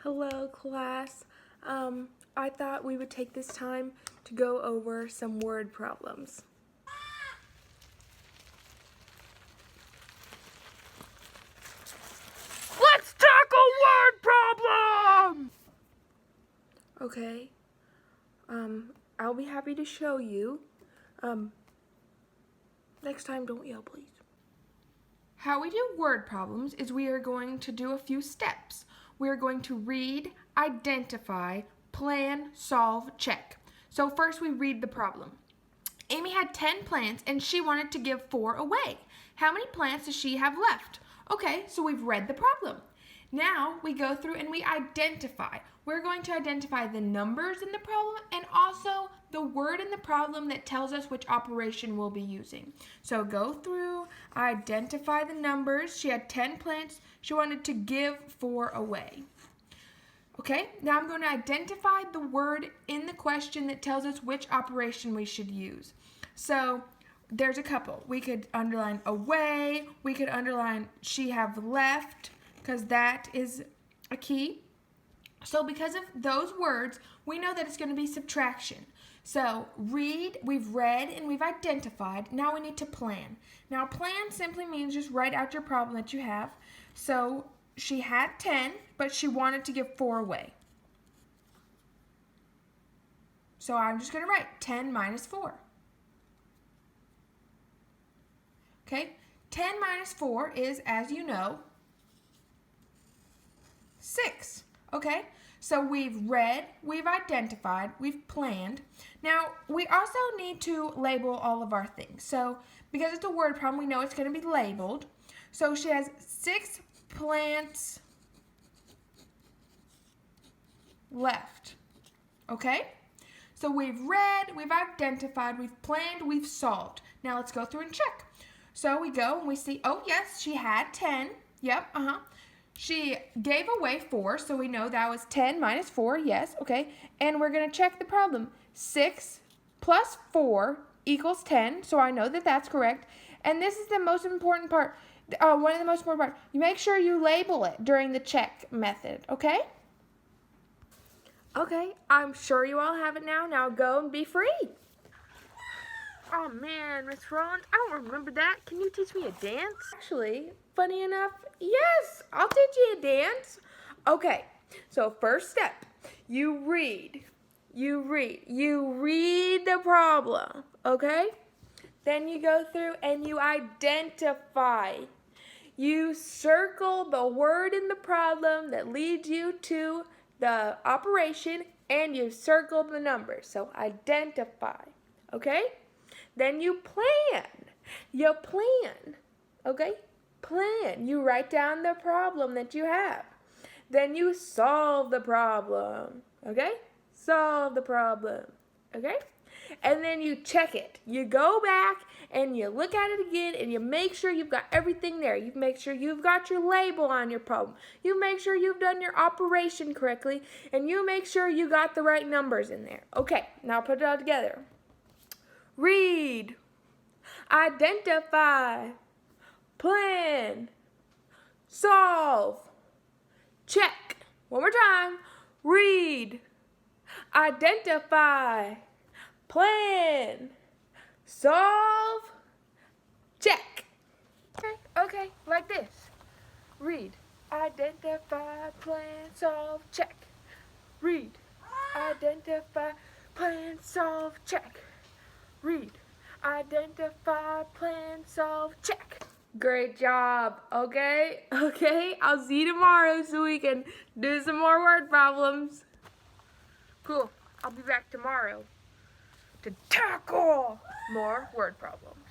Hello, class. I thought we would take this time to go over some word problems. Let's tackle word problems! Okay. I'll be happy to show you. Next time, don't yell, please. How we do word problems is we are going to do a few steps. We are going to read, identify, plan, solve, check. So first we read the problem. Amy had 10 plants and she wanted to give 4 away. How many plants does she have left? Okay, so we've read the problem. Now we go through and we identify. We're going to identify the numbers in the problem and also the word in the problem that tells us which operation we'll be using. So go through, identify the numbers. She had 10 plants. She wanted to give 4 away. Okay, now I'm going to identify the word in the question that tells us which operation we should use. So there's a couple. We could underline away. We could underline she have left because that is a key. So because of those words, we know that it's going to be subtraction. So read, we've read and we've identified. Now we need to plan. Now plan simply means just write out your problem that you have. So she had 10, but she wanted to give 4 away. So I'm just going to write 10 minus 4. Okay, 10 minus 4 is, as you know, 6. Okay, so we've read, we've identified, we've planned. Now, we also need to label all of our things. So, because it's a word problem, we know it's going to be labeled. So, she has 6 plants left. Okay? So, we've read, we've identified, we've planned, we've solved. Now, let's go through and check. So, we go and we see, oh, yes, she had 10. Yep, She gave away 4, so we know that was 10 minus 4, yes, okay. And we're going to check the problem. 6 plus 4 equals 10, so I know that that's correct. And this is the most important part, one of the most important parts. You make sure you label it during the check method, okay? Okay, I'm sure you all have it now. Now go and be free. Oh man, Miss Rollins, I don't remember that. Can you teach me a dance? Actually, funny enough, yes, I'll teach you a dance. Okay, so first step, you read the problem, okay? Then you go through and you identify. You circle the word in the problem that leads you to the operation and you circle the numbers. So identify, okay? Then you plan. You plan, okay? Plan. You write down the problem that you have. Then you solve the problem, okay? Solve the problem, okay? And then you check it. You go back and you look at it again and you make sure you've got everything there. You make sure you've got your label on your problem. You make sure you've done your operation correctly and you make sure you got the right numbers in there. Okay, now put it all together. Read, identify, plan, solve, check. One more time. Read, identify, plan, solve, check. Okay, like this. Read, identify, plan, solve, check. Read, identify, plan, solve, check. Read, identify, plan, solve, check. Great job, okay? Okay, I'll see you tomorrow so we can do some more word problems. Cool, I'll be back tomorrow To tackle more word problems.